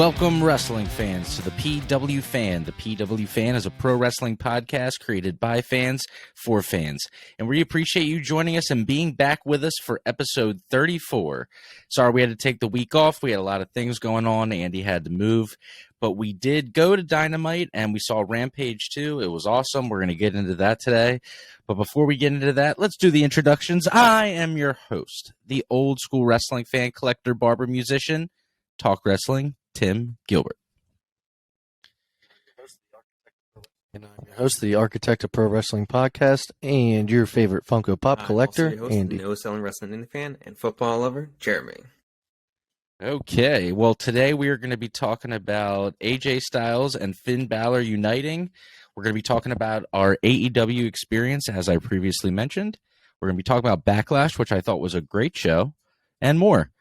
Welcome, wrestling fans, to the PW Fan. The PW Fan is a pro wrestling podcast created by fans for fans. And we appreciate you joining us and being back with us for episode 34. Sorry we had to take the week off. We had a lot of things going on. Andy had to move. But we did go to Dynamite, and we saw Rampage too. It was awesome. We're going to get into that today. But before we get into that, let's do the introductions. I am your host, the old school wrestling fan, collector, barber, musician, talk wrestling, Tim Gilbert. And I'm your host, the Architect of Pro Wrestling Podcast, and your favorite Funko Pop collector, also your host, Andy. No-selling wrestling indie fan and football lover, Jeremy. Okay, well, today we are going to be talking about AJ Styles and Finn Balor uniting. We're going to be talking about our AEW experience, as I previously mentioned. We're going to be talking about Backlash, which I thought was a great show, and more.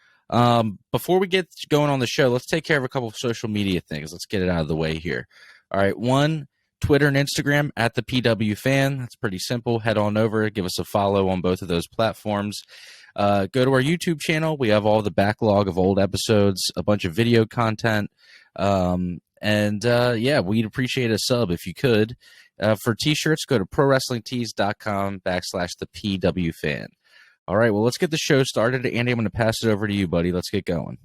Before we get going on the show, let's take care of a couple of social media things. Let's get it out of the way here. All right, one, Twitter and Instagram at the PW Fan. That's pretty simple. Head on over, give us a follow on both of those platforms. Go to our YouTube channel. We have all the backlog of old episodes, a bunch of video content. Yeah, we'd appreciate a sub if you could. For t-shirts, go to prowrestlingtees.com/the PW Fan. All right, well, let's get the show started. Andy, I'm going to pass it over to you, buddy. Let's get going.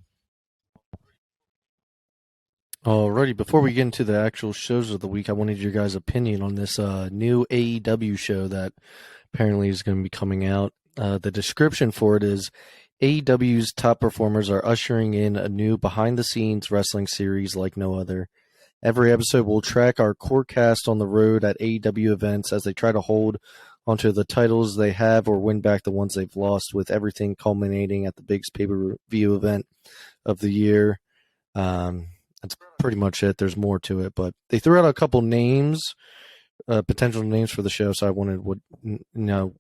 Alrighty, before we get into the actual shows of the week, I wanted your guys' opinion on this new AEW show that apparently is going to be coming out. The description for it is, AEW's top performers are ushering in a new behind-the-scenes wrestling series like no other. Every episode will track our core cast on the road at AEW events as they try to hold onto the titles they have or win back the ones they've lost, with everything culminating at the biggest pay-per-view event of the year. That's pretty much it. There's more to it, but they threw out a couple names, potential names for the show, so I wanted to know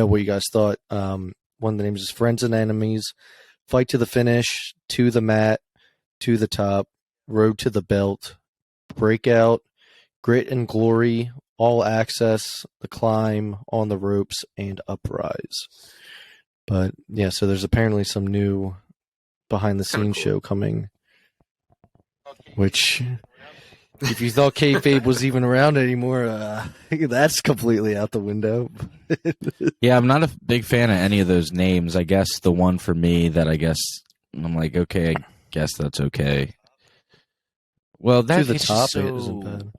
what you guys thought. One of the names is Friends and Enemies, Fight to the Finish, To the Mat, To the Top, Road to the Belt, Breakout, Grit and Glory, All Access, The Climb, On the Ropes, and Uprise. But yeah, so there's apparently some new behind-the-scenes show coming, which, if you thought kayfabe was even around anymore, that's completely out the window. Yeah, I'm not a big fan of any of those names. I guess the one for me that I'm like, okay, I guess that's okay. Well, that To the is Top so isn't bad.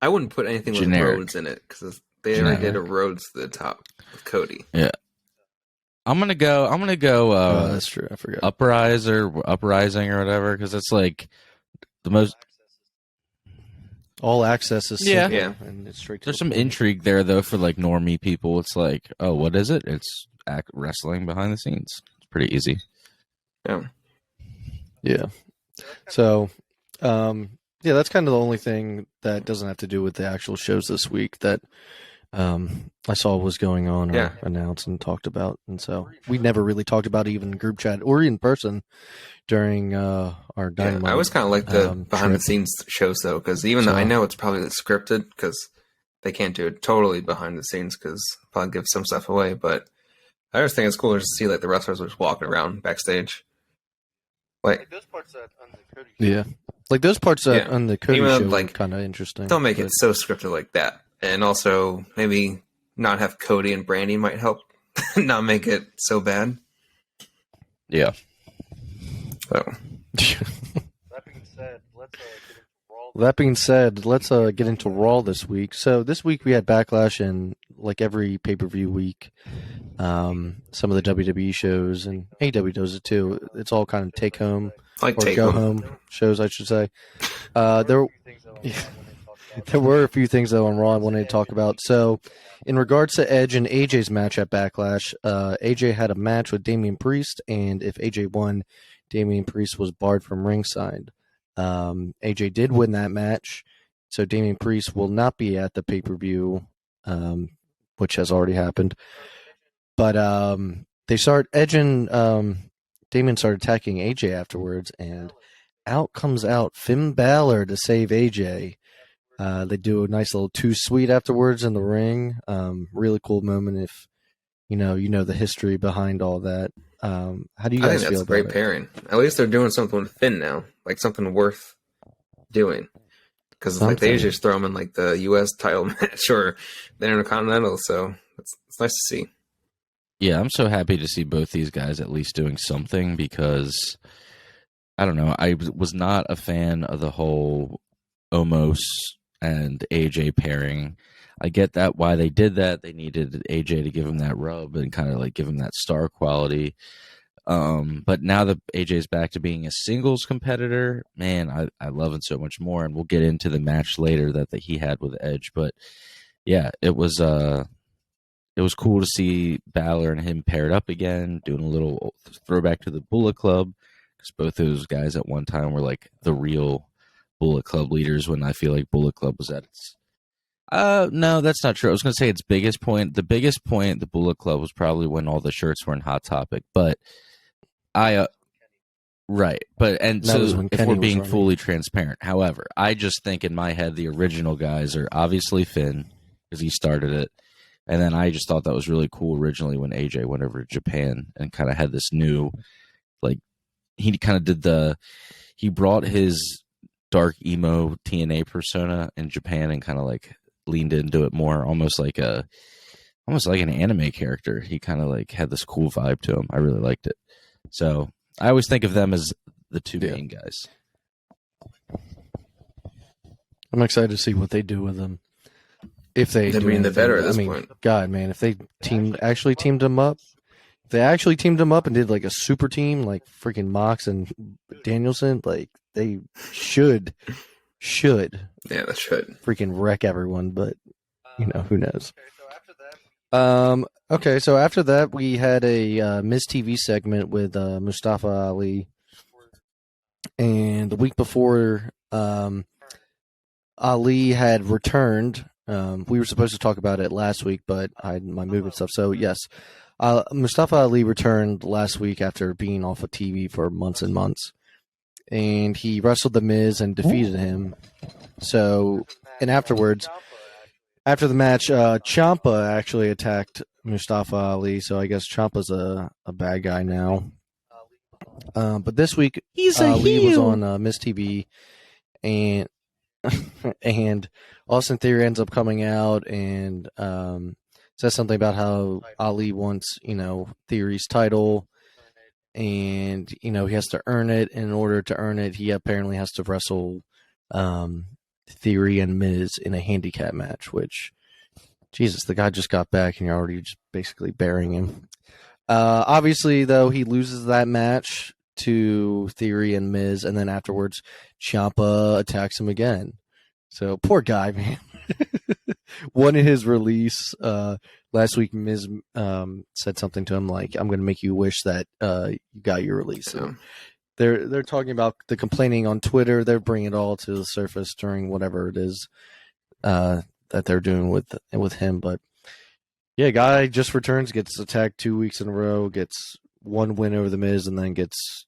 I wouldn't put anything generic. with Rhodes in it because they already did a Rhodes to the top with Cody. Yeah, I'm gonna go. That's true. I forgot. Uprising or whatever, because it's like the most. All Access is Yeah. simple, Yeah. and it's straight to There's the some point. intrigue there though for like normie people. It's like, oh, what is it? It's wrestling behind the scenes. It's pretty easy. Yeah. So, yeah, that's kind of the only thing that doesn't have to do with the actual shows this week that I saw was going on or announced and talked about. And so we never really talked about it even in group chat or in person during our Dynamite. I always kind of like the behind-the-scenes shows, though, because even though I know it's probably scripted because they can't do it totally behind the scenes because probably give some stuff away, but I just think it's cooler to see like the wrestlers just walking around backstage. Like those parts that on the Cody show. Yeah. Like those parts that on the Cody Even show like, were kind of interesting. Don't make it so scripted like that. And also maybe not have Cody and Brandy might help not make it so bad. Yeah. So That being said, let's get into Raw this week. So this week we had Backlash, and like every pay-per-view week, some of the WWE shows, and AEW does it too. It's all kind of take-home or go-home shows, I should say. There were a few things, though, on Raw I wanted to talk about. So in regards to Edge and AJ's match at Backlash, AJ had a match with Damian Priest, and if AJ won, Damian Priest was barred from ringside. AJ did win that match, so Damian Priest will not be at the pay-per-view, which has already happened. But Edge and Damian started attacking AJ afterwards, and out comes Finn Balor to save AJ. They do a nice little too-sweet afterwards in the ring. Really cool moment if you know the history behind all that. How do you I guys think feel that's a great about it? pairing. At least they're doing something with Finn now, like something worth doing. Because like they usually just throw him in like the U.S. title match or the Intercontinental, so it's nice to see. Yeah, I'm so happy to see both these guys at least doing something because I don't know. I was not a fan of the whole Omos and AJ pairing. I get that why they did that. They needed AJ to give him that rub and kind of like give him that star quality. But now that AJ's back to being a singles competitor, man, I love it so much more. And we'll get into the match later that he had with Edge. But yeah, it was cool to see Balor and him paired up again, doing a little throwback to the Bullet Club, because both those guys at one time were like the real Bullet Club leaders when I feel like Bullet Club was at its no, that's not true. I was going to say its biggest point. The biggest point, the Bullet Club, was probably when all the shirts were in Hot Topic. But right. But and That was so when if Kenny we're was being running. fully transparent, however, I just think in my head the original guys are obviously Finn because he started it, and then I just thought that was really cool originally when AJ went over to Japan and kind of had this new, like, he kind of did he brought his dark emo TNA persona in Japan and kind of like leaned into it more, almost like an anime character. He kind of like had this cool vibe to him. I really liked it. So I always think of them as the two main guys. I'm excited to see what they do with them. If they do being the anything. better at this point. God, man, if they actually teamed them up, and did like a super team, like freaking Mox and Danielson, like they should Yeah, that should freaking wreck everyone. But who knows? Okay, so after that we had a Miz TV segment with Mustafa Ali, and the week before, Ali had returned. We were supposed to talk about it last week, but I had my movement stuff. So yes, Mustafa Ali returned last week after being off of TV for months and months, and he wrestled The Miz and defeated him. So, and afterwards, after the match, Ciampa actually attacked Mustafa Ali. So I guess Ciampa's a bad guy now. But this week, Ali was on Miz TV, and and Austin Theory ends up coming out and says something about how Ali wants, Theory's title, and he has to earn it. In order to earn it, he apparently has to wrestle Theory and Miz in a handicap match. Which, Jesus, the guy just got back and you're already just basically burying him. Obviously, though, he loses that match to Theory and Miz, and then afterwards, Ciampa attacks him again. So poor guy, man. One in his release last week, Miz said something to him like, "I'm going to make you wish that you got your release." So they're talking about the complaining on Twitter. They're bringing it all to the surface during whatever it is that they're doing with him. But yeah, guy just returns, gets attacked 2 weeks in a row, gets one win over the Miz, and then gets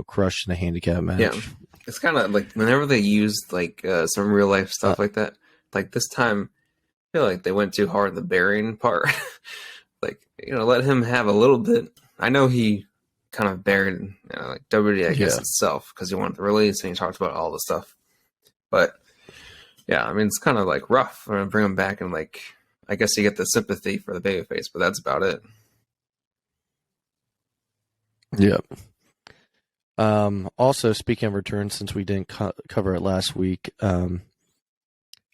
crushed in a handicap match. Yeah, it's kind of like whenever they used like some real life stuff like that. Like this time, I feel like they went too hard the burying part. Like let him have a little bit. I know he kind of buried like WWE, I guess itself, because he wanted the release and he talked about all the stuff. But yeah, I mean it's kind of like rough. I'm gonna bring him back and like I guess you get the sympathy for the babyface, but that's about it. Yep. Also, speaking of returns, since we didn't cover it last week,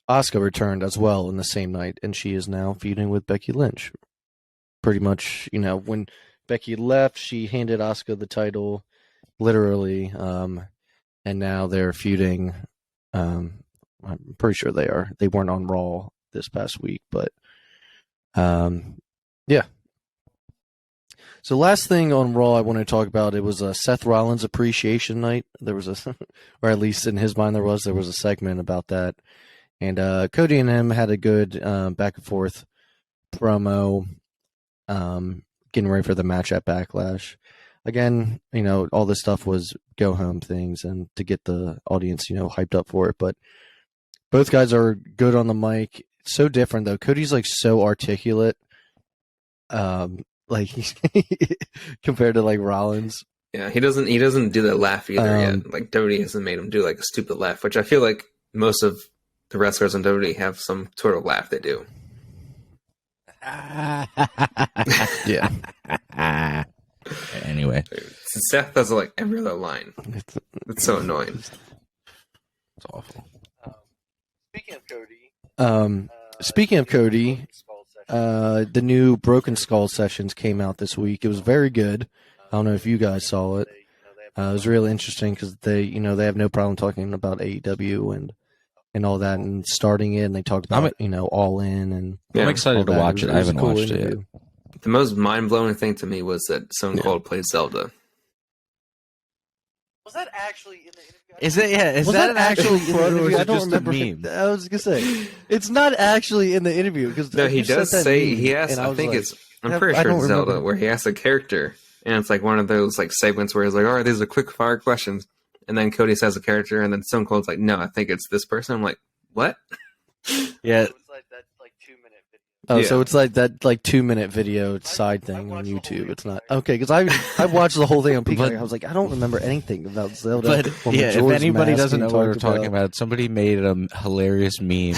Asuka returned as well in the same night, and she is now feuding with Becky Lynch. Pretty much, when Becky left, she handed Asuka the title, literally, and now they're feuding. I'm pretty sure they are. They weren't on Raw this past week, but yeah. So last thing on Raw I want to talk about, it was a Seth Rollins appreciation night. There was or at least in his mind there was a segment about that. And Cody and him had a good back and forth promo, getting ready for the match at Backlash. Again, all this stuff was go home things and to get the audience, hyped up for it. But both guys are good on the mic. So different though. Cody's like so articulate. like he's compared to like Rollins. Yeah, he doesn't do that laugh either yet. Like WWE hasn't made him do like a stupid laugh, which I feel like most of the wrestlers in WWE have some sort of laugh they do. Yeah. Anyway, Seth does it like every other line. It's so annoying. it's awful. Speaking of Cody, the new Broken Skull sessions came out this week. It was very good. I don't know if you guys saw it. It was really interesting because they have no problem talking about AEW and all that and starting it. And they talked about All In and Yeah. I'm excited to watch it. I haven't watched it yet. The most mind-blowing thing to me was that Stone Cold played Zelda. Was that actually in the interview? Is it? Yeah. Is was that an actual in the quote or interview? is I it don't just remember. a meme? I was gonna say it's not actually in the interview because No, he does say he has. I'm pretty sure it's Zelda where he asks a character, and it's like one of those like segments where he's like, "All right, these are quick fire questions," and then Cody says a character, and then Stone Cold's like, "No, I think it's this person." I'm like, "What?" Yeah. It's like that 2-minute video. Oh, Yeah. so it's like that 2-minute video side thing on YouTube. It's not okay because I watched the whole thing on Peacock. I was like, I don't remember anything about Zelda. But or yeah, if Majora's anybody Mask doesn't know being what we're talked talking about, somebody made a hilarious meme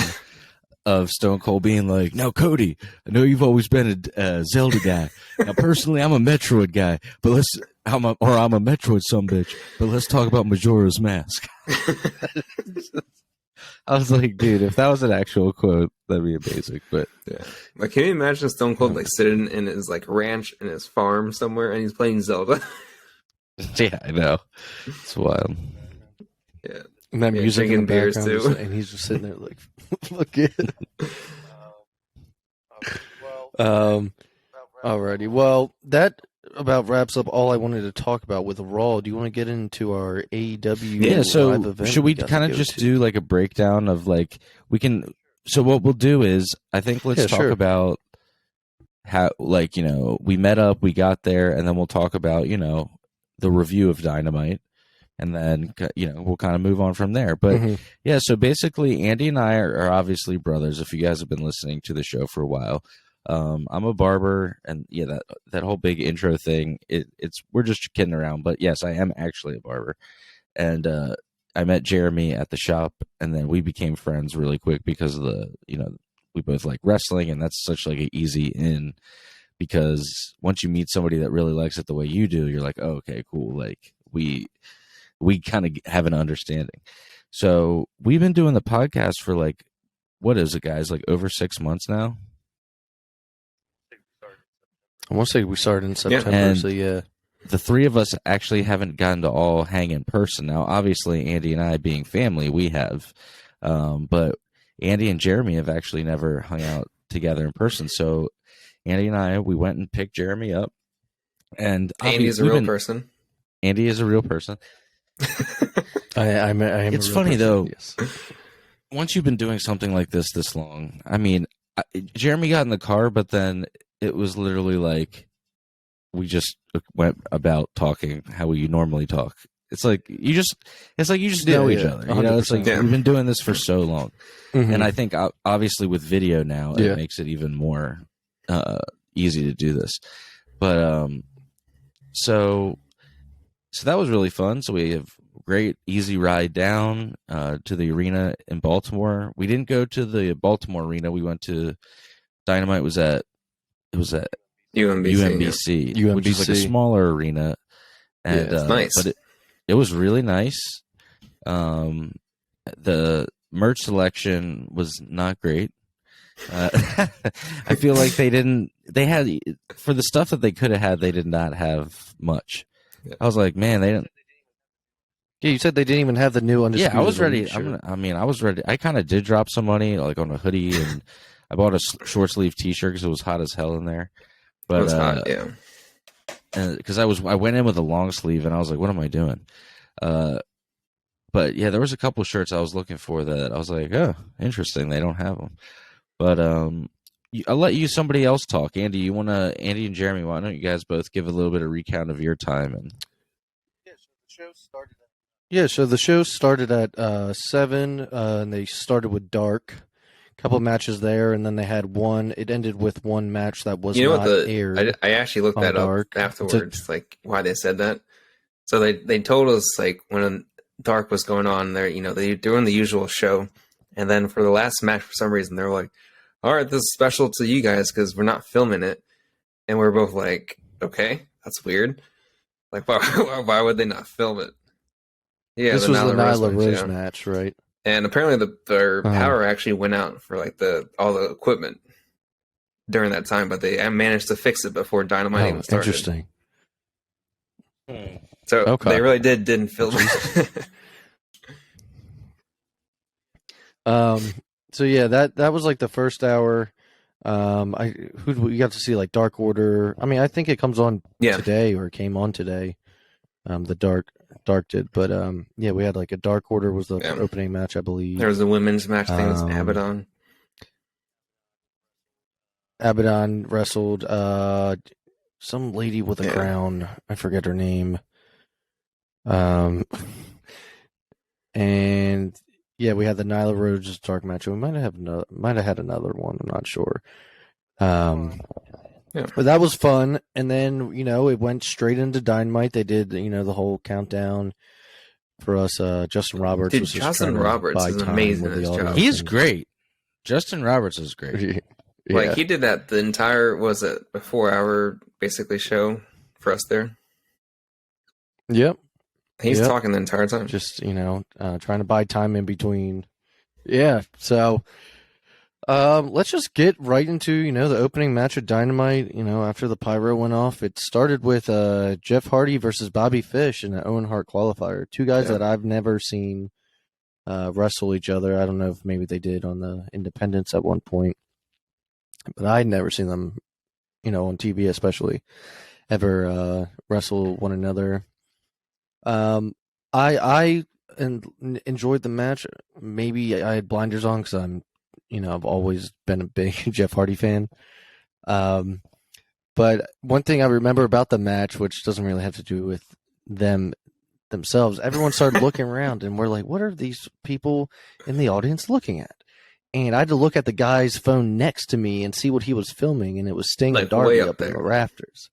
of Stone Cold being like, "Now, Cody, I know you've always been a Zelda guy. Now, personally, I'm a Metroid guy, but I'm a Metroid sumbitch. But let's talk about Majora's Mask." I was like, dude, if that was an actual quote, that'd be amazing. But Yeah, like can you imagine Stone Cold like sitting in his like ranch in his farm somewhere, and he's playing Zelda? yeah, I know, it's wild. Yeah. And that music in the drinking beers, background, too. and he's just sitting there like, look at it. Alrighty. Well, that about wraps up all I wanted to talk about with Raw. Do you want to get into our AEW Yeah, live so event? should we got to kind of go just to? do like a breakdown of like we can? So what we'll do is I think let's talk about how we met up, we got there, and then we'll talk about the review of Dynamite, and then we'll kind of move on from there. But yeah, so basically Andy and I are obviously brothers. If you guys have been listening to the show for a while. I'm a barber, and yeah, that whole big intro thing. We're just kidding around, but yes, I am actually a barber, and I met Jeremy at the shop, and then we became friends really quick because of we both like wrestling, and that's such like an easy in because once you meet somebody that really likes it the way you do, you're like, oh, okay, cool, like we kind of have an understanding. So we've been doing the podcast for like, what is it, guys? Like over 6 months now. I want to say we started in September, And so yeah. The three of us actually haven't gotten to all hang in person. Now, obviously, Andy and I being family, we have. But Andy and Jeremy have actually never hung out together in person. So Andy and I, we went and picked Jeremy up. And Andy's a real person. Andy is a real person. I am. It's funny, though. Yes. Once you've been doing something like this long, I mean, Jeremy got in the car, but then it was literally like we just went about talking how we normally talk. It's like you just know each other. It's like we've been doing this for so long, and I think obviously with video now it makes it even more easy to do this. But so that was really fun. So we have a great easy ride down to the arena in Baltimore. We didn't go to the Baltimore arena. We went to Dynamite. It was at UMBC, which is like a smaller arena, and it's nice. But it was really nice. The merch selection was not great. I feel like they had for the stuff that they could have had, they did not have much. Yeah. I was like, man, they didn't. Yeah, you said they didn't even have the new Undisputed. Yeah, I was ready. I was ready. I kind of did drop some money, like on a hoodie, and I bought a short sleeve T-shirt because it was hot as hell in there. But it was hot, yeah. Because I went in with a long sleeve, and I was like, what am I doing? But yeah, there was a couple shirts I was looking for that I was like, oh, interesting. They don't have them. But I'll let somebody else talk. Andy and Jeremy, why don't you guys both give a little bit of recount of your time? And so the show started at 7, and they started with Dark. couple matches there, and then they had one. It ended with one match that was You know not what aired. I actually looked that Dark. up afterwards, like why they said that. So they told us like when Dark was going on there, they're doing the usual show, and then for the last match, for some reason, they were like, "All right, this is special to you guys because we're not filming it," and we're both like, "Okay, that's weird. Like, why would they not film it?" Yeah, This was the Nyla Rose show. match, right? And apparently their power actually went out for like all the equipment during that time, but they managed to fix it before Dynamite even started. Interesting. So they really didn't film it. So yeah, that was like the first hour. We got to see like Dark Order. I mean, I think it comes on today or came on today. The Dark did, but yeah, we had like a Dark Order was the opening match, I believe. There was a women's match. I think it was Abaddon. Abaddon wrestled some lady with a crown. I forget her name. And yeah, we had the Nyla Rhodes Dark match. We might have had another one. I'm not sure. But that was fun. And then it went straight into Dynamite. They did the whole countdown for us. Justin Roberts. Dude, Justin Roberts is amazing at his job. He's great. Justin Roberts is great. Yeah. Like he did that the entire a 4-hour basically show for us there. Yep. He's talking the entire time. Just, trying to buy time in between. Yeah. So, let's just get right into, the opening match of Dynamite, after the pyro went off. It started with Jeff Hardy versus Bobby Fish in an Owen Hart qualifier. Two guys that I've never seen wrestle each other. I don't know if maybe they did on the Independents at one point. But I'd never seen them, on TV especially, ever wrestle one another. I enjoyed the match. Maybe I had blinders on because I've always been a big Jeff Hardy fan. But one thing I remember about the match, which doesn't really have to do with them themselves, everyone started looking around and we're like, what are these people in the audience looking at? And I had to look at the guy's phone next to me and see what he was filming, and it was Sting and Darby up in the rafters.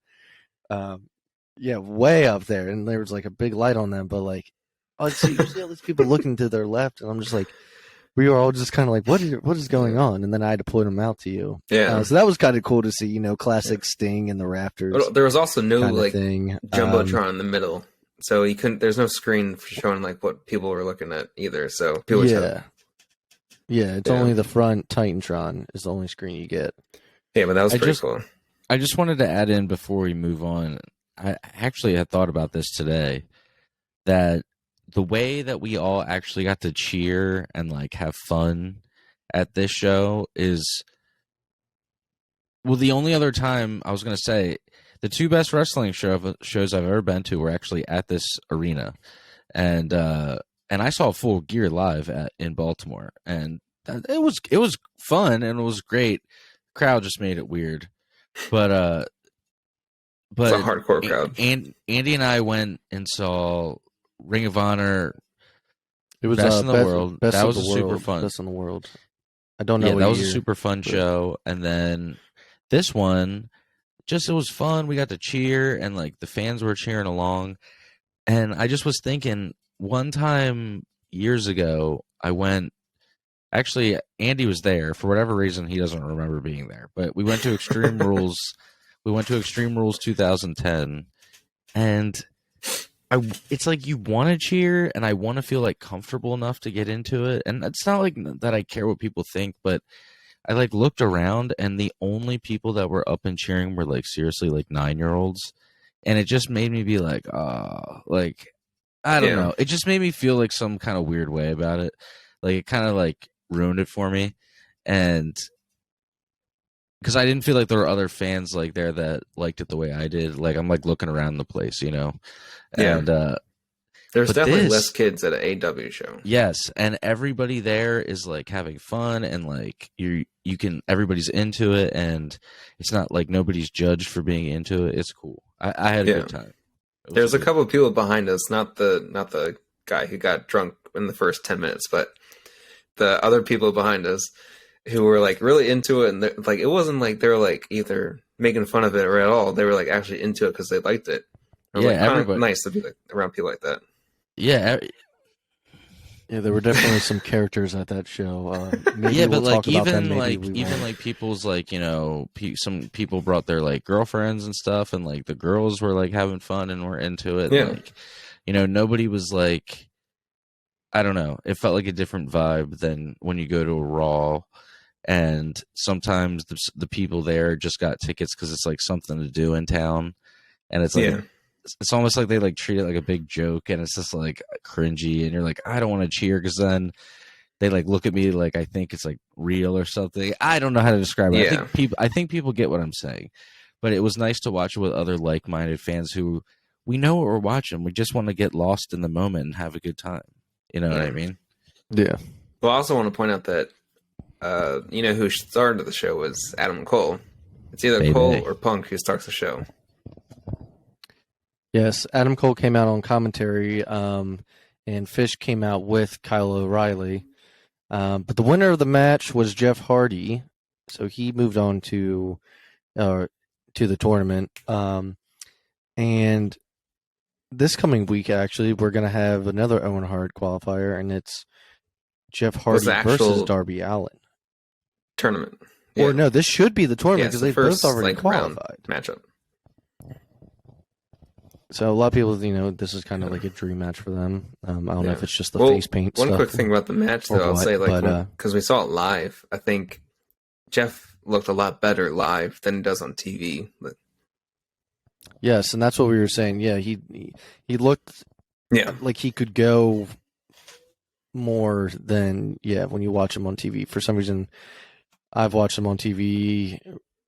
Way up there, and there was like a big light on them. But like, you see all these people looking to their left, and I'm just like, we were all just kind of like, what is going on? And then I had to point them out to you. Yeah. So that was kind of cool to see, classic Sting in the rafters. But there was also no like jumbotron in the middle, so you couldn't. There's no screen for showing like what people were looking at either. So people it's only the front Titantron is the only screen you get. Yeah, but that was pretty cool. I just wanted to add in before we move on. I actually had thought about this today, that the way that we all actually got to cheer and like have fun at this show is, well, the only other time I was going to say the two best wrestling shows I've ever been to were actually at this arena. And I saw Full Gear live in Baltimore, and it was fun and it was great. Crowd just made it weird, but it's a hardcore crowd. And Andy and I went and saw Ring of Honor. It was Best in the World. That was super fun. Best in the World. I don't know. Yeah, that was a super fun show. And then this one, it was fun. We got to cheer, and like the fans were cheering along. And I just was thinking, one time years ago, I went. Actually, Andy was there. For whatever reason, he doesn't remember being there. But we went to Extreme Rules. We went to Extreme Rules 2010, and it's like you want to cheer, and I want to feel like comfortable enough to get into it. And it's not like that I care what people think, but I like looked around, and the only people that were up and cheering were like seriously like 9-year-olds, and it just made me be like, like I don't know. It just made me feel like some kind of weird way about it. Like it kind of like ruined it for me, and because I didn't feel like there were other fans like there that liked it the way I did. Like I'm like looking around the place, and there's definitely less kids at an AW show. Yes, and everybody there is like having fun, and like everybody's into it, and it's not like nobody's judged for being into it. It's cool. I had a good time. There's a couple of people behind us, not the guy who got drunk in the first 10 minutes, but the other people behind us. who were like really into it, and like it wasn't like they were like either making fun of it or at all. They were like actually into it because they liked it. It was like kind of nice to be like around people like that. Yeah. Yeah, there were definitely some characters at that show. Yeah, but like even like people's like, you know, some people brought their like girlfriends and stuff, and like the girls were like having fun and were into it. Yeah. Like, you know, nobody was like, I don't know. It felt like a different vibe than when you go to a Raw, and sometimes the people there just got tickets because it's like something to do in town, and it's like it's almost like they like treat it like a big joke, and it's just like cringy, and you're like, I don't want to cheer because then they like look at me like I think it's like real or something. I don't know how to describe it. Yeah. I think people get what I'm saying, but it was nice to watch it with other like-minded fans who we know what we're watching. We just want to get lost in the moment and have a good time. You know what I mean? Yeah. Well, I also want to point out that you know who started the show was Adam Cole. It's either Cole or Punk who starts the show. Yes, Adam Cole came out on commentary, and Fish came out with Kyle O'Reilly. But the winner of the match was Jeff Hardy, so he moved on to the tournament. And this coming week, actually, we're going to have another Owen Hart qualifier, and it's Jeff Hardy versus Darby Allin. Tournament. Yeah. Or no, this should be the tournament because they both already qualified. Matchup. So a lot of people, you know, this is kind of like a dream match for them. I don't know if it's just the face paint stuff. One quick thing about the match, though, I'll say, like, because we saw it live, I think Jeff looked a lot better live than he does on TV. But... Yes, and that's what we were saying. Yeah, he looked like he could go more than when you watch him on TV. For some reason, I've watched him on TV,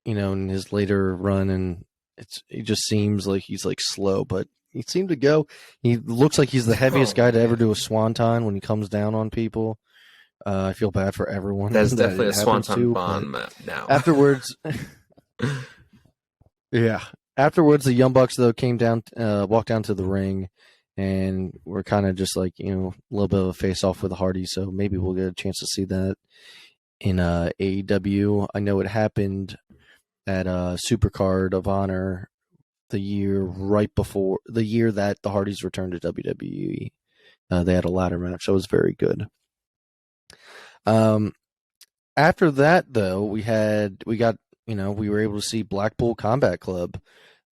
you know, in his later run, and it just seems like he's like slow, but he seemed to go. He looks like he's the heaviest guy to ever do a swanton when he comes down on people. I feel bad for everyone. That's definitely a swanton bomb now. Afterwards, Afterwards, the Young Bucks though came down, walked down to the ring, and we're kind of just like, you know, a little bit of a face off with the Hardys. So maybe we'll get a chance to see that in AEW. I know it happened at Supercard of Honor the year that the Hardys returned to WWE. They had a ladder match, so it was very good. After that, though, we were able to see Blackpool Combat Club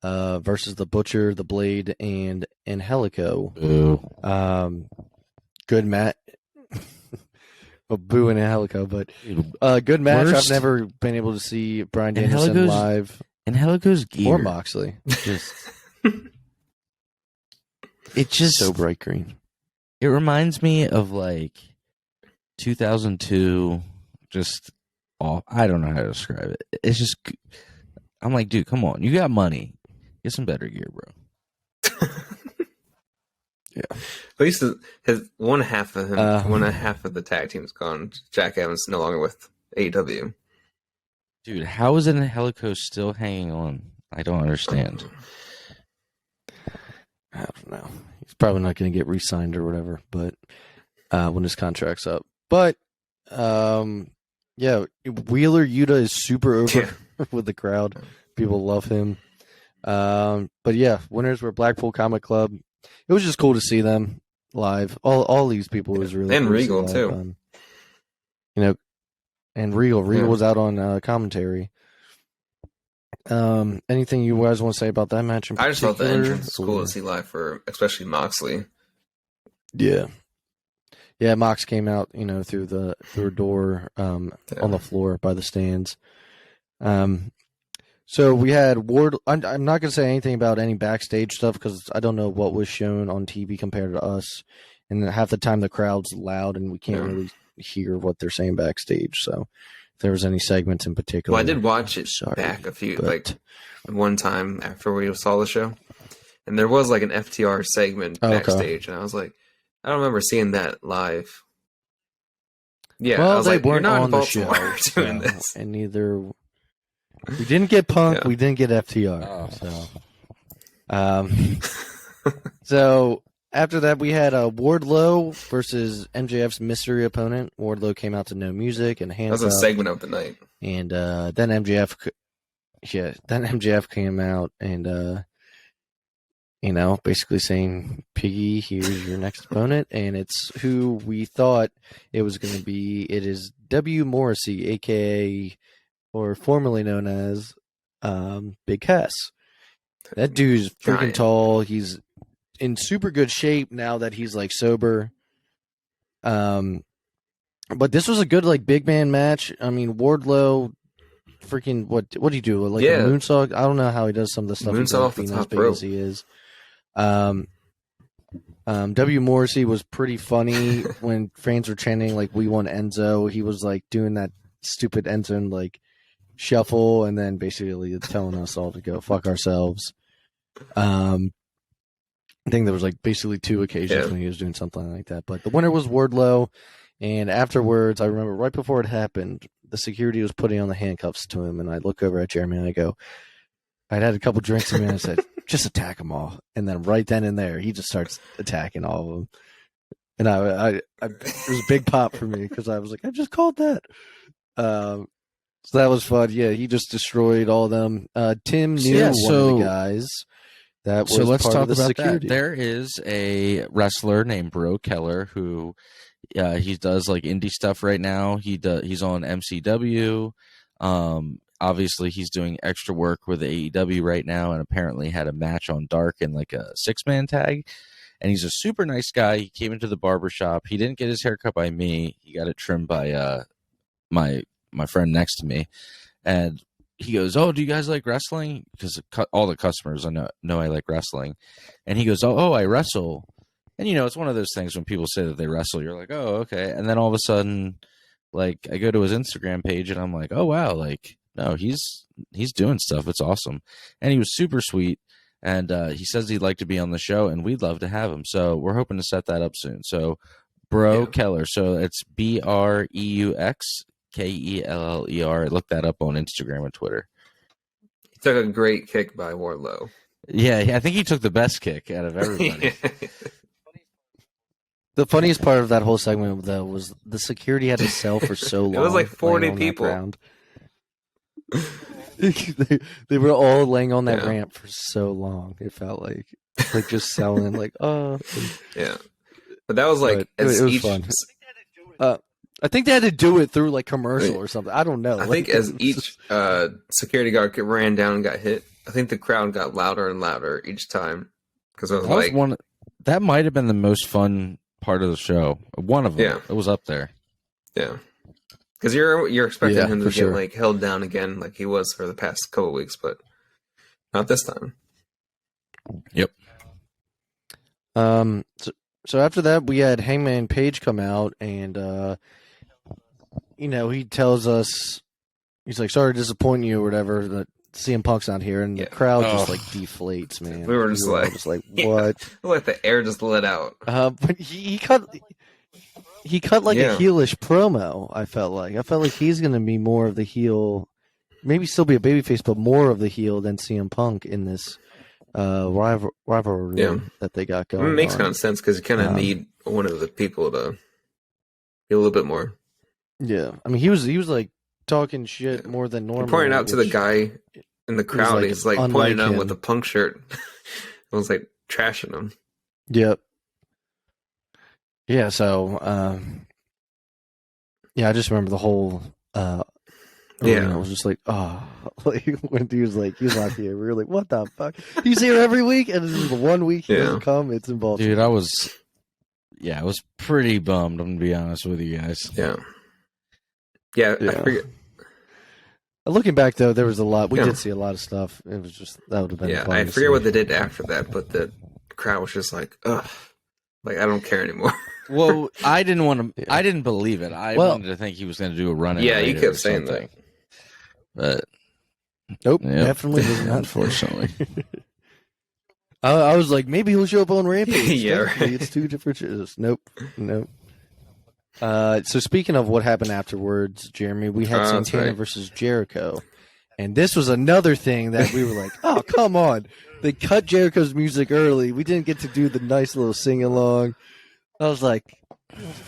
versus the Butcher, the Blade, and Angelico. Good match. Boo and Angelico, but good match. I've never been able to see Bryan Danielson live. Angelico's gear. Or Moxley. It's just so bright green. It reminds me of like 2002. Just I don't know how to describe it. It's just, I'm like, dude, come on, you got money, get some better gear, bro. Yeah, at least one half of the tag team's gone. Jack Evans no longer with AEW. Dude, how is Angelico still hanging on? I don't understand. I don't know. He's probably not going to get re-signed or whatever, but when his contract's up. But yeah, Wheeler Yuta is super over with the crowd. People love him. But yeah, winners were Blackpool Combat Club. It was just cool to see them live. All these people was really and cool Regal too. You know, and Regal was out on commentary. Anything you guys want to say about that match? I just thought the entrance was cool to see live for especially Moxley. Yeah, Mox came out, you know, through a door on the floor by the stands. So we had Ward. I'm not going to say anything about any backstage stuff because I don't know what was shown on TV compared to us. And half the time the crowd's loud and we can't really hear what they're saying backstage. So if there was any segments in particular. Well, I did watch it back one time after we saw the show. And there was like an FTR segment backstage. And I was like, I don't remember seeing that live. Yeah, well, I was they like, weren't you're not on the show doing this. And neither we didn't get Punk, we didn't get FTR. So after that, we had Wardlow versus MJF's mystery opponent. Wardlow came out to no music and That handcuffed. was a segment of the night. And then MJF came out and basically saying, "Piggy, here's your next opponent," and it's who we thought it was going to be. It is W. Morrissey, aka or formerly known as Big Cass. That dude's freaking Giant. tall. He's in super good shape now that he's like sober. But this was a good like big man match. I mean, Wardlow, freaking what do you do? Like a moonsault? I don't know how he does some of the stuff. Moonsault off the being top as big rope. as he is. W. Morrissey was pretty funny when fans were chanting like "We want Enzo." He was like doing that stupid Enzo like shuffle, and then basically telling us all to go fuck ourselves. I think there was like basically 2 occasions when he was doing something like that. But the winner was Wardlow, and afterwards, I remember right before it happened, the security was putting on the handcuffs to him, and I look over at Jeremy and I go, I'd had a couple drinks in me, and I said, just attack them all. And then right then and there, he just starts attacking all of them. And it was a big pop for me because I was like, I just called that. So that was fun. Yeah, he just destroyed all of them. Tim knew one of the guys. That was let's part talk of the about security. that. There is a wrestler named Bro Keller who he does like indie stuff right now. He's on MCW. Obviously, he's doing extra work with AEW right now, and apparently had a match on Dark in like a 6-man tag. And he's a super nice guy. He came into the barbershop. He didn't get his hair cut by me. He got it trimmed by my friend next to me. And he goes, "Oh, do you guys like wrestling?" Because all the customers I know I like wrestling. And he goes, "Oh, I wrestle." And it's one of those things when people say that they wrestle, you're like, "Oh, okay." And then all of a sudden, like I go to his Instagram page and I'm like, "Oh wow, like no, he's doing stuff. It's awesome." And he was super sweet. And he says he'd like to be on the show, and we'd love to have him. So we're hoping to set that up soon. So, Bro Keller. So it's BREUXKELLER. Look that up on Instagram and Twitter. He took a great kick by Wardlow. Yeah, I think he took the best kick out of everybody. The funniest part of that whole segment, though, was the security had to sell for so long. It was like 40 people. They were all laying on that ramp for so long. It felt like just selling, like yeah. But that was like it was fun. I think they had to do it through like commercial or something. I don't know. I think as each security guard ran down and got hit, I think the crowd got louder and louder each time because it was that might have been the most fun part of the show. One of them. Yeah. It was up there. Yeah. Because you're expecting him to get like held down again, like he was for the past couple weeks, but not this time. Yep. So after that, we had Hangman Page come out, and he tells us, he's like, "Sorry to disappoint you," or whatever. That CM Punk's not here, and the crowd just like deflates, man. We were just like, what? Like the air just let out. But he cut like a heelish promo. I felt like he's going to be more of the heel, maybe still be a babyface, but more of the heel than CM Punk in this rivalry that they got going. It makes kind of sense because you kind of need one of the people to be a little bit more. Yeah, I mean he was like talking shit more than normal. Pointing out to the guy in the crowd, he's like pointing at him with the Punk shirt. I was like trashing him. Yep. Yeah, so I just remember the whole I was just like, like when he was not here. We were like, what the fuck? He's here every week, and this is the one week he doesn't come. It's in Baltimore. Dude, I was pretty bummed. I'm gonna be honest with you guys. Yeah. I forget. Looking back though, there was a lot. We did see a lot of stuff. It was just that would have been. I forget what they did after that, but the crowd was just like, ugh, like I don't care anymore. Well, I didn't want to. I didn't believe it. I wanted to think he was going to do a run. Yeah, you kept saying that, but nope, definitely was not. Unfortunately, I was like, maybe he'll show up on Rampage. Right. It's 2 different shows. Nope. So speaking of what happened afterwards, Jeremy, we had Santana versus Jericho, and this was another thing that we were like, oh come on, they cut Jericho's music early. We didn't get to do the nice little sing along. I was like,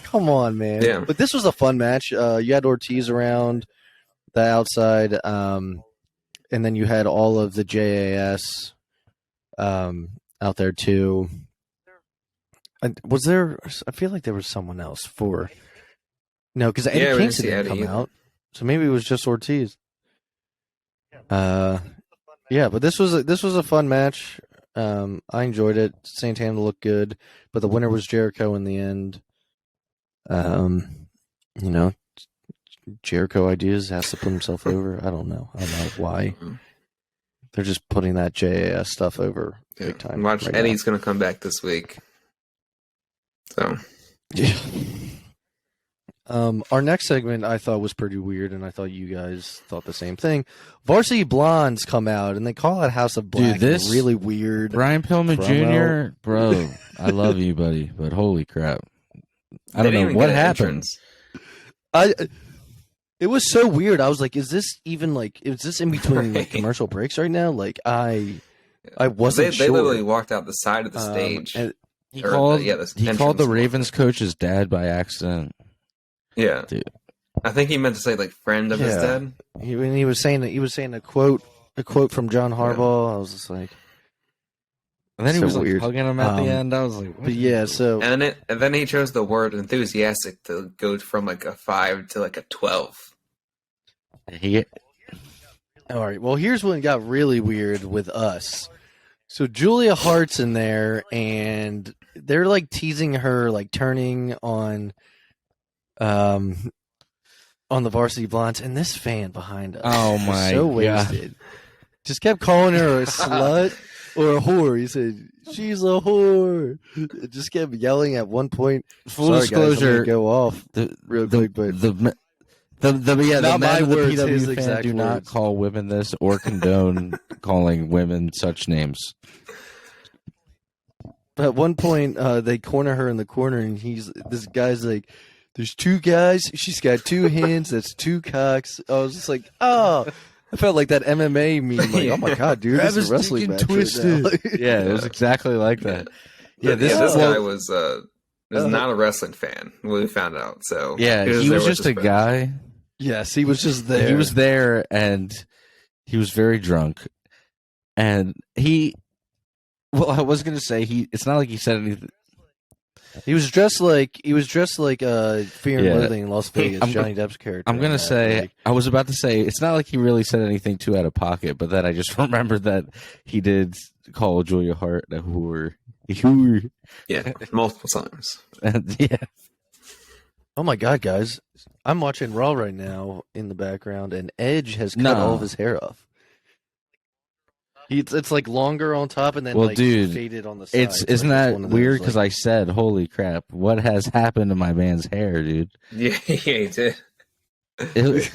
come on, man. Yeah. But this was a fun match. You had Ortiz around the outside, and then you had all of the JAS out there too. Was there? I feel like there was someone else for. No, because Eddie Kingston didn't come out, so maybe it was just Ortiz. Yeah, but this was a fun match. I enjoyed it. Santana looked good, but the winner was Jericho in the end. Jericho Ideas has to put himself over. I don't know why. They're just putting that JAS stuff over big time. Watch, Eddie's going to come back this week. So, yeah. Our next segment I thought was pretty weird, and I thought you guys thought the same thing. Varsity Blondes come out, and they call it House of Black. Dude, this really weird. Brian Pillman promo. Jr., bro, I love you, buddy, but holy crap. I don't know what happened. It was so weird. I was like, is this in between like commercial breaks right now? Like I wasn't sure. They literally walked out the side of the stage. He called the Ravens coach his dad by accident. Yeah. Dude. I think he meant to say like friend of his dad. When he was saying a quote from John Harbaugh, I was just like, and then he was weird. Like hugging him at the end. I was like, but yeah, so and then he chose the word enthusiastic to go from like a 5 to like a 12. All right. Well, here's when it got really weird with us. So Julia Hart's in there, and they're like teasing her, like turning on the Varsity Blondes, and this fan behind us. Oh my so God. wasted. Just kept calling her a slut or a whore. He said she's a whore. Just kept yelling at one point. Full disclosure, guys, go off real quick, but the men of the PW fan exact do not call women this or condone calling women such names. At one point, they corner her in the corner, and this guy's like, "There's two guys. She's got two hands. That's two cocks." I was just like, "Oh." I felt like that MMA meme. Like, oh my God, dude, this is a wrestling match twisted. Right now. Yeah, it was exactly like that. Yeah, this guy was not a wrestling fan when we found out. So yeah, he was just a guy. Yes, he was just there. He was there, and he was very drunk. And I was gonna say it's not like he said anything. He was dressed like Fear and Loathing in Las Vegas, Johnny Depp's character. I'm gonna say, I was about to say, it's not like he really said anything too out of pocket, but then I just remembered that he did call Julia Hart a whore. Yeah, multiple times. And, yeah. Oh my God, guys! I'm watching Raw right now in the background, and Edge has cut all of his hair off. It's like longer on top and then faded on the side. Isn't that weird? Because I said, "Holy crap! What has happened to my man's hair, dude?" Yeah, he did.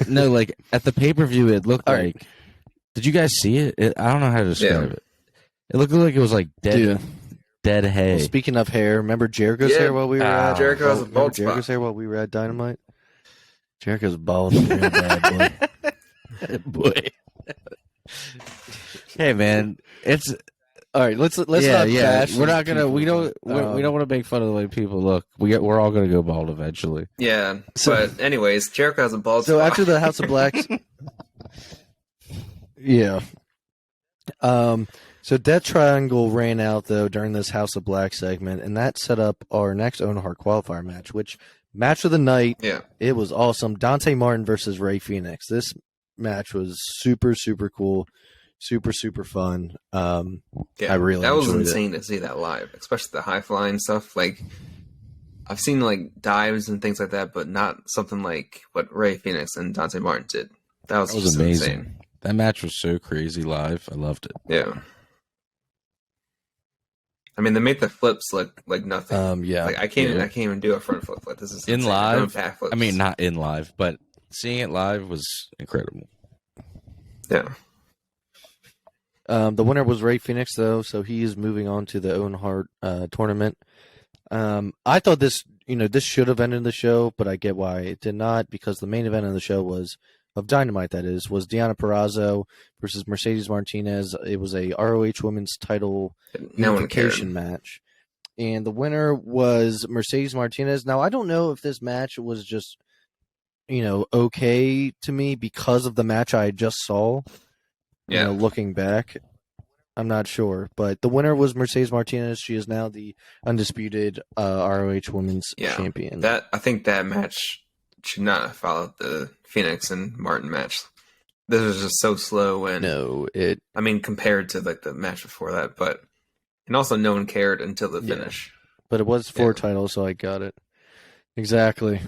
No, like at the pay-per-view, it looked like. Right. Did you guys see it? I don't know how to describe it. It looked like it was like dead hay. Well, speaking of hair, remember Jericho's hair while we were at Jericho has a bald Jericho's hair while we were at Dynamite. Jericho's bald, real bad boy. Hey man, it's all right. Let's not bash. We're not gonna. We don't want to make fun of the way people look. We're all gonna go bald eventually. Yeah. But anyways, Jericho has a bald. So after the House of Blacks, yeah. So Death Triangle ran out though during this House of Black segment, and that set up our next Owen Hart qualifier match, which match of the night. Yeah. It was awesome. Dante Martin versus Rey Fenix. This match was super, super cool. Super, super fun. I really that was enjoyed insane to see that live, especially the high flying stuff. Like I've seen like dives and things like that, but not something like what Rey Fenix and Dante Martin did. That was amazing. Insane. That match was so crazy live. I loved it. Yeah. I mean, they made the flips look like nothing. Yeah. Like I can't even do a front flip. Like this is in insane. live. I mean, not in live, but seeing it live was incredible. Yeah. The winner was Rey Fenix, though, so he is moving on to the Owen Hart tournament. I thought this should have ended the show, but I get why it did not, because the main event of the show was Dynamite, that is, was Deonna Purrazzo versus Mercedes Martinez. It was a ROH Women's Title unification match. And the winner was Mercedes Martinez. Now, I don't know if this match was just, okay to me because of the match I just saw. Looking back, I'm not sure. But the winner was Mercedes Martinez. She is now the undisputed ROH Women's Champion. I think that match should not have followed the Phoenix and Martin match. This was just so slow. Compared to like the match before that, and also no one cared until the finish. But it was 4 titles, so I got it. Exactly.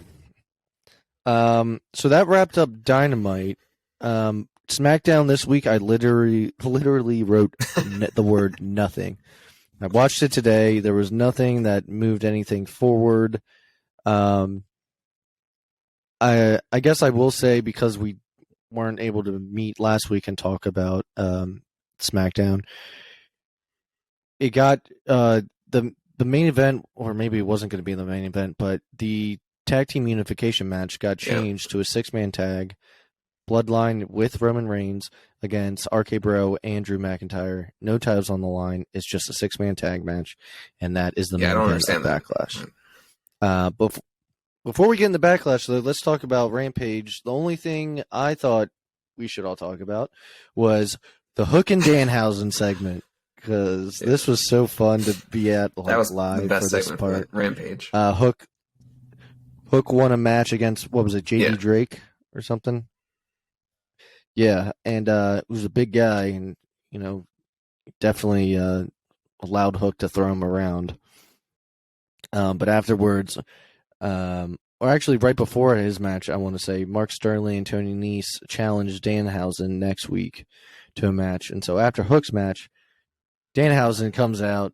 So that wrapped up Dynamite. SmackDown this week, I literally wrote the word nothing. I watched it today. There was nothing that moved anything forward. I guess I will say, because we weren't able to meet last week and talk about SmackDown, it got the main event, or maybe it wasn't going to be the main event, but the tag team unification match got changed to a 6-man tag. Bloodline with Roman Reigns against RK Bro and Drew McIntyre. No titles on the line. It's just a 6-man tag match, and that is the main event of Backlash. Before we get into Backlash, though, let's talk about Rampage. The only thing I thought we should all talk about was the Hook and Danhausen segment, because this was so fun to be at live the best for this segment part. For Rampage. Hook won a match against, what was it, JD Drake or something? Yeah, and it was a big guy, and definitely allowed Hook to throw him around. But afterwards, or actually right before his match, I want to say, Mark Sterling and Tony Nese challenged Danhausen next week to a match. And so after Hook's match, Danhausen comes out,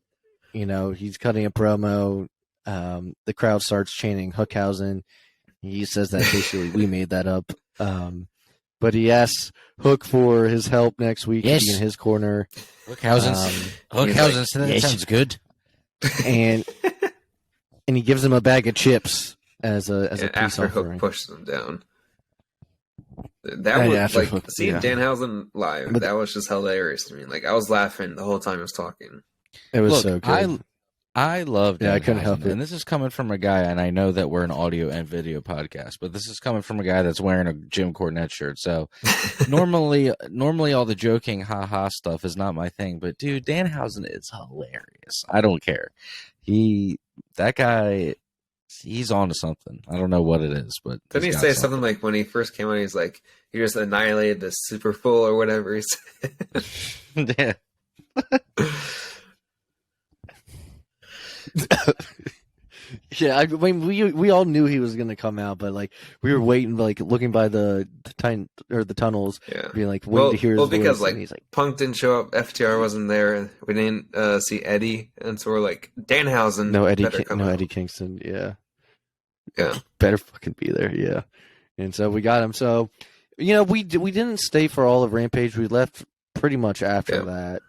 he's cutting a promo. The crowd starts chanting Hookhausen. He says that basically we made that up. But he asks Hook for his help next week to be in his corner. Hookhausen that sounds good. And he gives him a bag of chips as a peace after offering. Hook pushes him down. That was like Hook, seeing Danhausen live. That was just hilarious to me. Like, I was laughing the whole time he was talking. It was so good. I love Danhausen, I couldn't help it. And this is coming from a guy, and I know that we're an audio and video podcast, but this is coming from a guy that's wearing a Jim Cornette shirt. So normally all the joking ha-ha stuff is not my thing, but dude, Danhausen is hilarious. I don't care. That guy, he's on to something. I don't know what it is, but didn't he say something like, when he first came on, he's like, he just annihilated the Super Full or whatever he said. Yeah. Yeah, I mean, we all knew he was going to come out, but like we were waiting, like looking by the tunnels, being like waiting to hear his voice. Because like, he's like, Punk didn't show up, FTR wasn't there, we didn't see Eddie, and so we're like, Danhausen, Eddie Kingston, yeah, better fucking be there, yeah. And so we got him. So we didn't stay for all of Rampage. We left pretty much after that.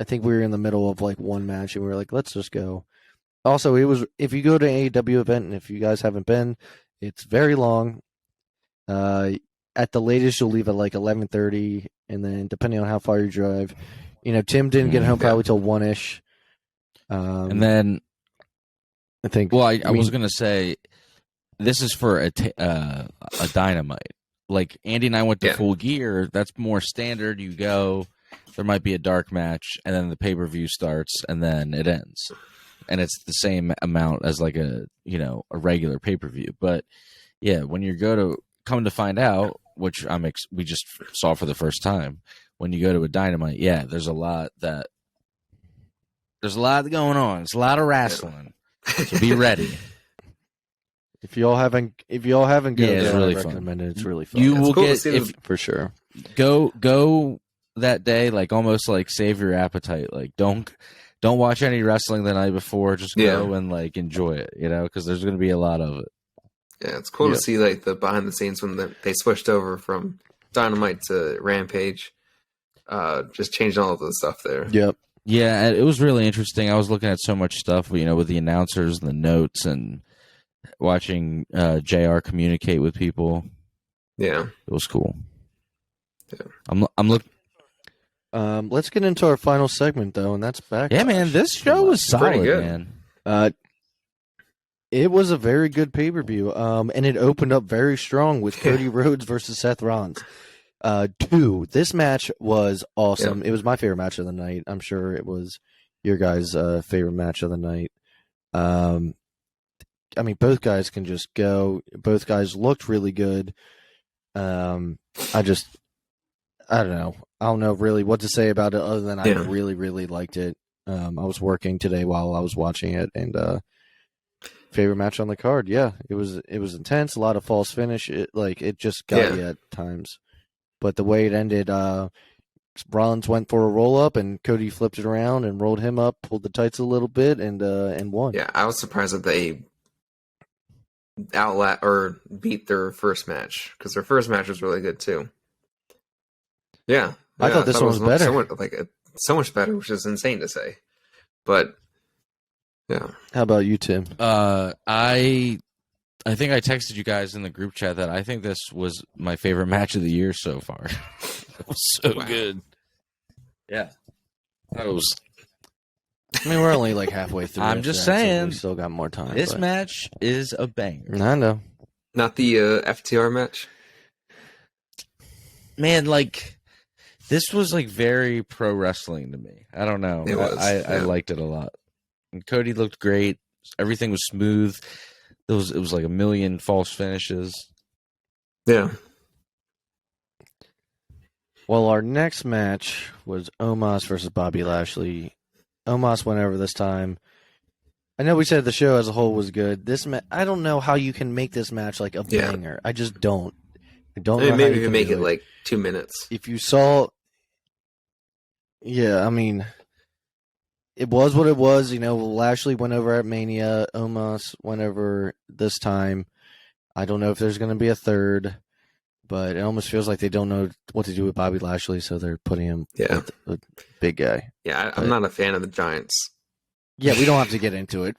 I think we were in the middle of like one match, and we were like, let's just go. Also, it was, if you go to an AEW event, and if you guys haven't been, it's very long. At the latest, you'll leave at like 11:30, and then depending on how far you drive, Tim didn't get home probably till 1-ish. And then I think. Well, I was gonna say, this is for a Dynamite. Like Andy and I went to Full Gear. That's more standard. You go, there might be a dark match, and then the pay-per-view starts, and then it ends. And it's the same amount as like a regular pay-per-view. But yeah, when you come to find out, which we just saw for the first time, when you go to a Dynamite, there's a lot going on. It's a lot of wrestling. So be ready. If y'all haven't gone, it's really I fun. recommend it. It's really fun. You will get for sure. Go that day, like almost like save your appetite. Like don't watch any wrestling the night before. Just go and like enjoy it, because there's going to be a lot of it. Yeah, it's cool to see like the behind the scenes when they switched over from Dynamite to Rampage. Just changing all of the stuff there. Yep. Yeah, it was really interesting. I was looking at so much stuff, with the announcers and the notes, and watching JR communicate with people. Yeah. It was cool. Yeah. I'm looking. Let's get into our final segment though, and that's Backlash. Yeah, man, this show was Pretty solid, good. man. It was a very good pay-per-view, and it opened up very strong with Cody Rhodes versus Seth Rollins. This match was awesome. Yep. It was my favorite match of the night. I'm sure it was your guys' favorite match of the night. I mean, both guys can just go. Both guys looked really good. I don't know. I don't know really what to say about it other than I really, really liked it. I was working today while I was watching it, and favorite match on the card. Yeah, it was intense. A lot of false finish. It just got you at times. But the way it ended, Rollins went for a roll up, and Cody flipped it around and rolled him up, pulled the tights a little bit, and won. Yeah, I was surprised that they beat their first match, because their first match was really good too. Yeah, I thought this one was better. So much better, which is insane to say. But yeah, how about you, Tim? I think I texted you guys in the group chat that I think this was my favorite match of the year so far. It was so good. Yeah, that was. I mean, we're only like halfway through. I'm just saying, so we still got more time. This match is a banger. I know. Not the FTR match. Man, like this was like very pro wrestling to me. I don't know. It was. I liked it a lot. And Cody looked great. Everything was smooth. It was like a million false finishes. Yeah. Well, our next match was Omas versus Bobby Lashley. Omas went over this time. I know we said the show as a whole was good. I don't know how you can make this match like a banger. I just don't. I don't know. Maybe how you can make do it like 2 minutes. If you saw, yeah, I mean, it was what it was. Lashley went over at Mania. Omas went over this time. I don't know if there's going to be a third, but it almost feels like they don't know what to do with Bobby Lashley, so they're putting him with a big guy. Yeah, I'm not a fan of the Giants. Yeah, we don't have to get into it.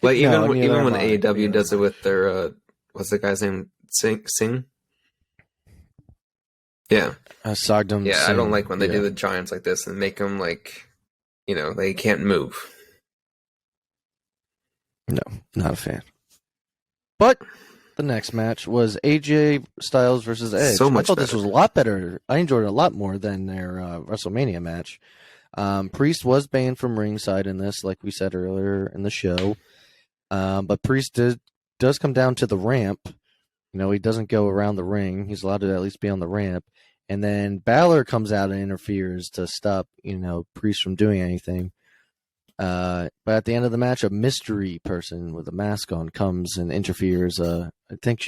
Like even when I AEW does it with their what's the guy's name? Singh? Yeah. Sogdom. Yeah, Singh. I don't like when they do the Giants like this and make them like, they can't move. No, not a fan. But the next match was AJ Styles versus Edge. So much I thought better. this was a lot better. I enjoyed it a lot more than their WrestleMania match. Priest was banned from ringside in this, like we said earlier in the show. But Priest does come down to the ramp. He doesn't go around the ring. He's allowed to at least be on the ramp. And then Balor comes out and interferes to stop, Priest from doing anything. But at the end of the match, a mystery person with a mask on comes and interferes. I think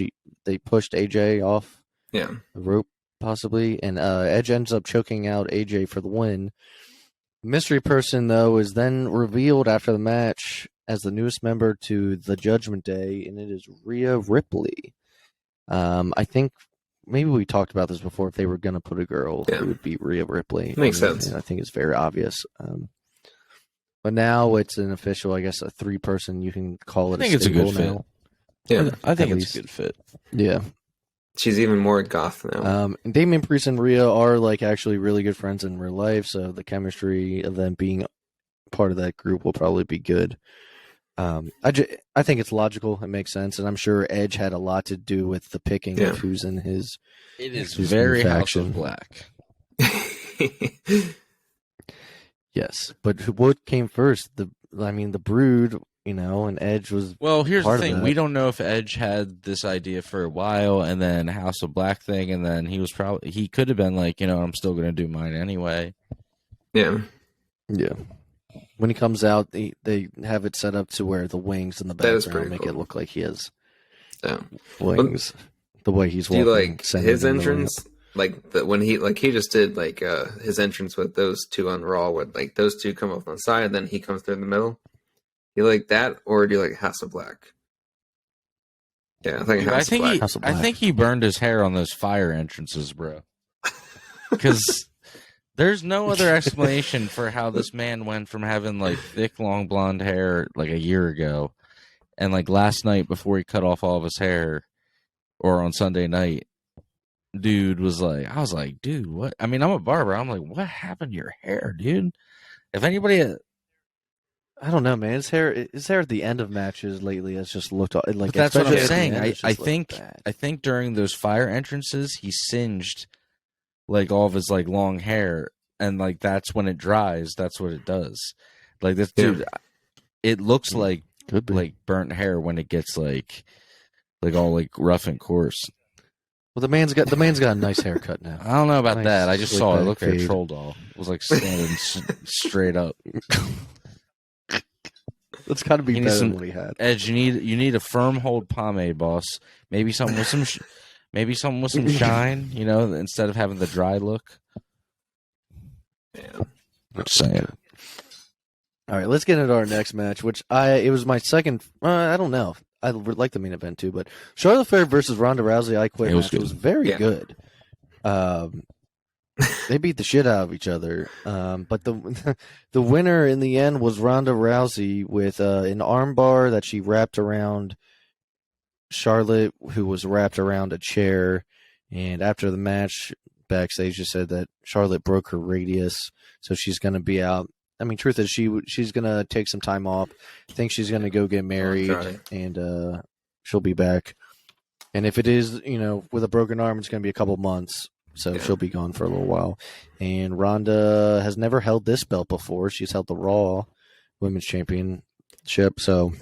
they pushed AJ off the rope, possibly. And Edge ends up choking out AJ for the win. Mystery person, though, is then revealed after the match as the newest member to the Judgment Day, and it is Rhea Ripley. I think maybe we talked about this before. If they were going to put a girl, it would be Rhea Ripley. Makes sense. I think it's very obvious. But now it's an official, I guess, a 3-person. You can call it. I think it's a good fit. Now. Yeah, I think it's a good fit. Yeah. She's even more goth now. And Damian Priest and Rhea are like actually really good friends in real life, so the chemistry of them being part of that group will probably be good. I think it's logical. It makes sense, and I'm sure Edge had a lot to do with the picking of who's in his. It is very House of Black. Yes, but what came first? The Brood, and Edge was. Well, here's the thing: we don't know if Edge had this idea for a while, and then House of Black thing, and then he could have been like, I'm still going to do mine anyway. Yeah. When he comes out, they have it set up to where the wings in the background make it look like he has wings. The way he's walking. Do you like his entrance? Like when he just did his entrance with those two on Raw, where like those two come up on the side, and then he comes through the middle. You like that, or do you like House of Black? Yeah, I think House of Black. I think he burned his hair on those fire entrances, bro. Because there's no other explanation for how this man went from having like thick, long blonde hair like a year ago, and like last night before he cut off all of his hair, or on Sunday night, dude was like, I was like, dude, what? I mean, I'm a barber. I'm like, what happened to your hair, dude? If anybody, I don't know, man. His hair at the end of matches lately has just looked like. but that's what I'm especially at the saying. end, it's I just looked think, bad. I think during those fire entrances, he singed like all of his like long hair, and like that's when it dries. That's what it does. Like this dude, it looks like Could be. like burnt hair when it gets like all like rough and coarse. Well, the man's got a nice haircut now. I don't know about Nice, that. I just slick saw it. It back looked like a fade. troll doll. It was like standing straight up. It's got to be You need better some- than what he had. Edge, you need a firm hold pomade, boss. Maybe something with some shine. You know, instead of having the dry look. Yeah. Just saying. All right, let's get into our next match, which it was my second. I don't know. I like the main event too, but Charlotte Flair versus Ronda Rousey, I Quit It was match good. was very Yeah. good. They beat the shit out of each other, but the winner in the end was Ronda Rousey with an armbar that she wrapped around Charlotte, who was wrapped around a chair. And after the match, backstage, she said that Charlotte broke her radius, so she's going to be out. I mean, truth is, she's going to take some time off. I think she's going to go get married, try. and she'll be back. And if it is, with a broken arm, it's going to be a couple months, so she'll be gone for a little while. And Ronda has never held this belt before. She's held the Raw Women's Championship, so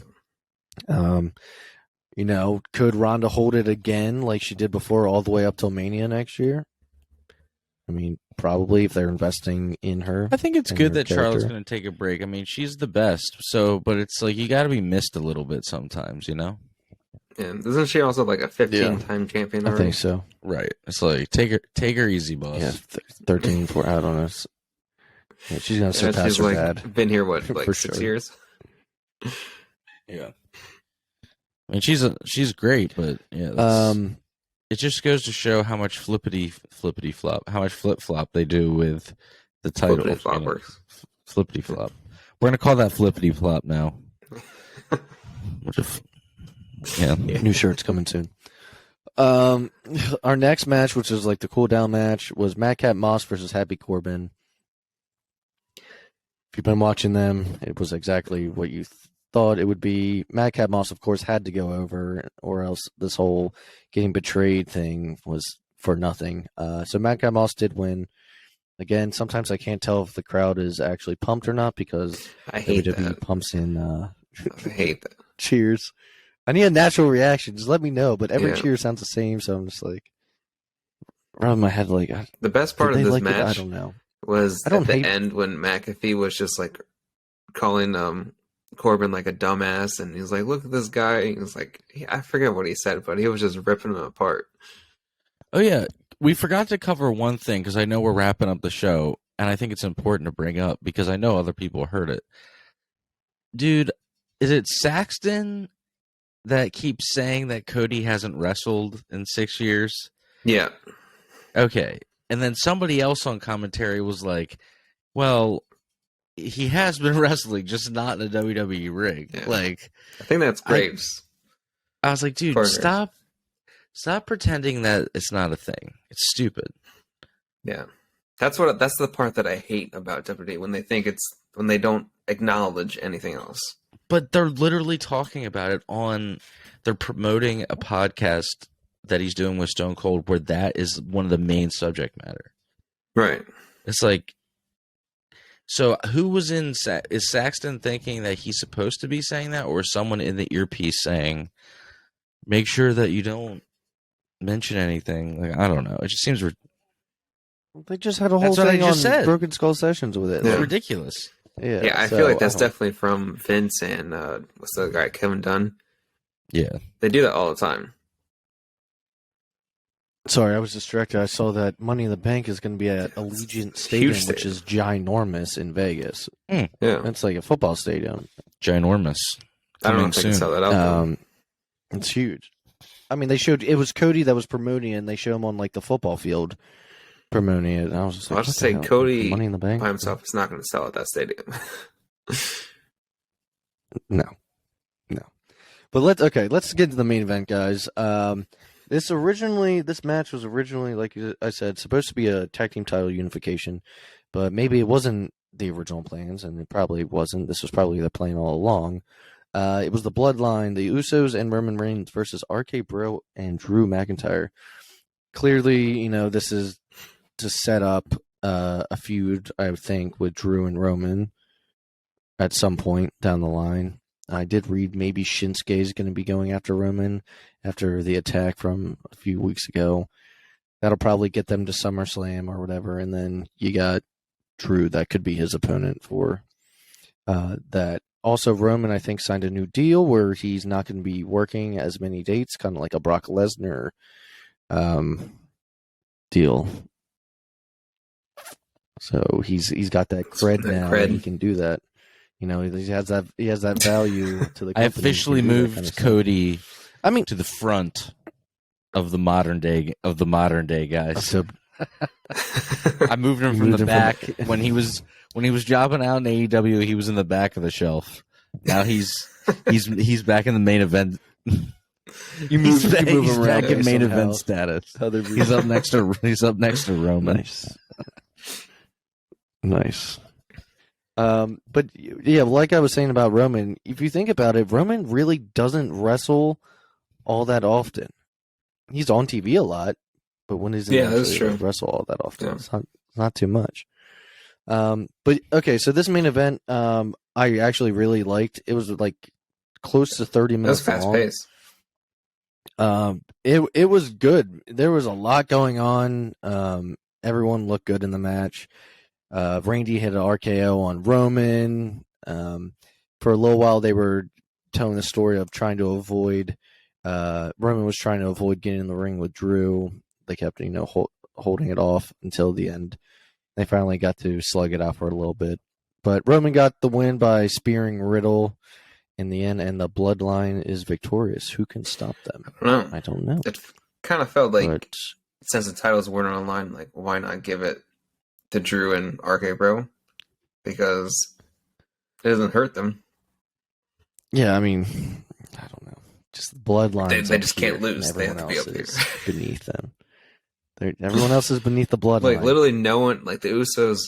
could Ronda hold it again like she did before, all the way up till Mania next year? I mean, probably, if they're investing in her. I think it's and good her that Charlotte's character. going to take a break. I mean, she's the best. But it's like you got to be missed a little bit sometimes, you know? And isn't she also like a 15-time champion I already? think so. Right. It's like take her easy, boss. Yeah, 13, 14, I don't know. Yeah, she's going to surpass she's her like dad. been here like For 6 sure. years. Yeah. I mean, she's great, but yeah, it just goes to show how much flippity flop, how much flip flop they do with the title. Flippity flop works. Flippity flop. We're gonna call that flippity flop now. Yeah. New shirts coming soon. Our next match, which is like the cool down match, was Madcap Moss versus Happy Corbin. If you've been watching them, it was exactly what you thought it would be. Madcap Moss, of course, had to go over, or else this whole getting betrayed thing was for nothing. So Madcap Moss did win. Again, sometimes I can't tell if the crowd is actually pumped or not because I hate WWE that. pumps in I hate that. cheers. I need a natural reaction. Just let me know. But every Yeah. cheer sounds the same, so I'm just like around my head, like The best part of did they this like it? I match don't know. was I don't at the hate- end when McAfee was just like calling Corbin like a dumbass, and he was like, "Look at this guy." He was like, I forget what he said, but he was just ripping him apart. Oh yeah, we forgot to cover one thing because I know we're wrapping up the show, and I think it's important to bring up because I know other people heard it. Dude, is it Saxton that keeps saying that Cody hasn't wrestled in 6 years? Yeah, Okay. And then somebody else on commentary was like, well, he has been wrestling, just not in a WWE ring. Yeah. Like, I think that's Graves. I was like, dude, Partner. stop pretending that it's not a thing. It's stupid. Yeah, that's the part that I hate about WWE when they don't acknowledge anything else. But they're literally talking about it they're promoting a podcast that he's doing with Stone Cold where that is one of the main subject matter. Right. It's like, so who was is Saxton thinking that he's supposed to be saying that, or is someone in the earpiece saying, make sure that you don't mention anything? Like, I don't know. It just seems They just had a whole That's what I thing on just said. Broken Skull Sessions with it. Yeah. ridiculous. Yeah, I so feel like that's I don't- definitely from Vince and what's the guy, Kevin Dunn. Yeah. They do that all the time. Sorry, I was distracted. I saw that Money in the Bank is going to be at Allegiant Stadium, Huge which is ginormous in Vegas. Yeah, It's like a football stadium. Ginormous. I don't know if Coming they can soon. sell that out. though. It's huge. I mean, it was Cody that was promoting it, and they show him on like the football field promoting it. And I was just like, I'll just what the say hell? Cody Money in the Bank by himself is not going to sell at that stadium. No. But let's get to the main event, guys. This match was originally, like I said, supposed to be a tag team title unification, but maybe it wasn't the original plans, and it probably wasn't. This was probably the plan all along. It was the Bloodline, the Usos, and Roman Reigns versus RK Bro and Drew McIntyre. Clearly, this is to set up a feud, I would think, with Drew and Roman at some point down the line. I did read maybe Shinsuke is going to be going after Roman after the attack from a few weeks ago. That'll probably get them to SummerSlam or whatever, and then you got Drew. That could be his opponent for that. Also, Roman, I think, signed a new deal where he's not going to be working as many dates, kind of like a Brock Lesnar deal. So he's got that cred now. He can do that. He has that value to the company. I officially moved Cody to the front of the modern day guys. So, I moved him from the back. When he was jobbing out in AEW, he was in the back of the shelf. Now he's back in the main event. He's back in main event status. He's up next to Roman. Nice. But yeah, like I was saying about Roman, if you think about it, Roman really doesn't wrestle all that often. He's on TV a lot, but when he's wrestle all that often, it's not too much. But okay, so this main event, I actually really liked. It was like close to 30 minutes. That was fast paced. It was good. There was a lot going on. Everyone looked good in the match. Randy hit an RKO on Roman. For a little while, they were telling the story of trying to avoid. Roman was trying to avoid getting in the ring with Drew. They kept, holding it off until the end. They finally got to slug it out for a little bit. But Roman got the win by spearing Riddle in the end, and the Bloodline is victorious. Who can stop them? I don't know. It kind of felt like, since the titles weren't online, like, why not give it to Drew and RK Bro? Because it doesn't hurt them. Yeah, I mean, I don't know. Just the Bloodline. They just can't lose. They have to be up here. Beneath them. Everyone else is beneath the Bloodline. Like, literally no one, like the Usos,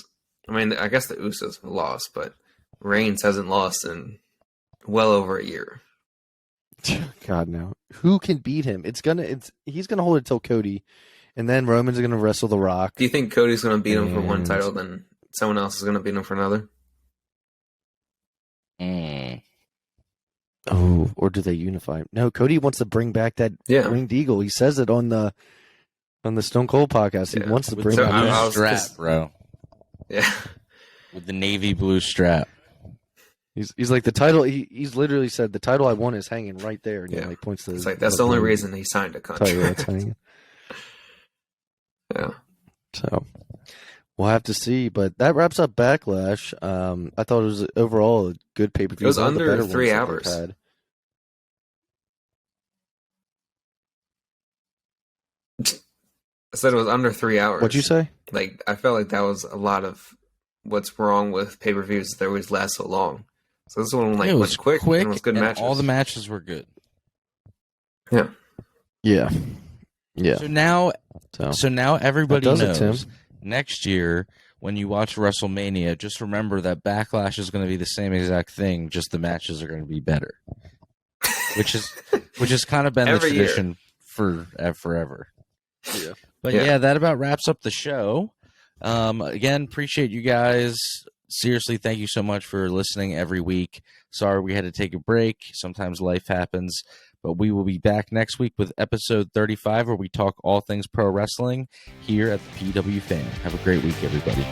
I mean, I guess the Usos have lost, but Reigns hasn't lost in well over a year. God, no. Who can beat him? He's gonna hold it till Cody, and then Roman's gonna wrestle The Rock. Do you think Cody's gonna beat him for one title, then someone else is gonna beat him for another? Oh, or do they unify? No, Cody wants to bring back that Winged Eagle. He says it on the Stone Cold podcast. He wants to bring back that strap, bro. Yeah, with the navy blue strap. He's like, the title. He's literally said the title I want is hanging right there. And he like points to. It's like that's the only reason he signed a contract. Yeah. So we'll have to see, but that wraps up Backlash. I thought it was overall a good pay-per-view. It was under 3 hours. I said it was under 3 hours. What'd you say? Like, I felt like that was a lot of what's wrong with pay-per-views. They always last so long. So this one was quick and it was good matches. All the matches were good. Yeah. Yeah. Yeah. So now everybody knows. Next year, when you watch WrestleMania, just remember that Backlash is going to be the same exact thing. Just the matches are going to be better, which has kind of been the tradition for forever. Yeah. But yeah, that about wraps up the show. Again, appreciate you guys. Seriously, thank you so much for listening every week. Sorry we had to take a break. Sometimes life happens. But we will be back next week with episode 35, where we talk all things pro wrestling here at the PW Fan. Have a great week, everybody.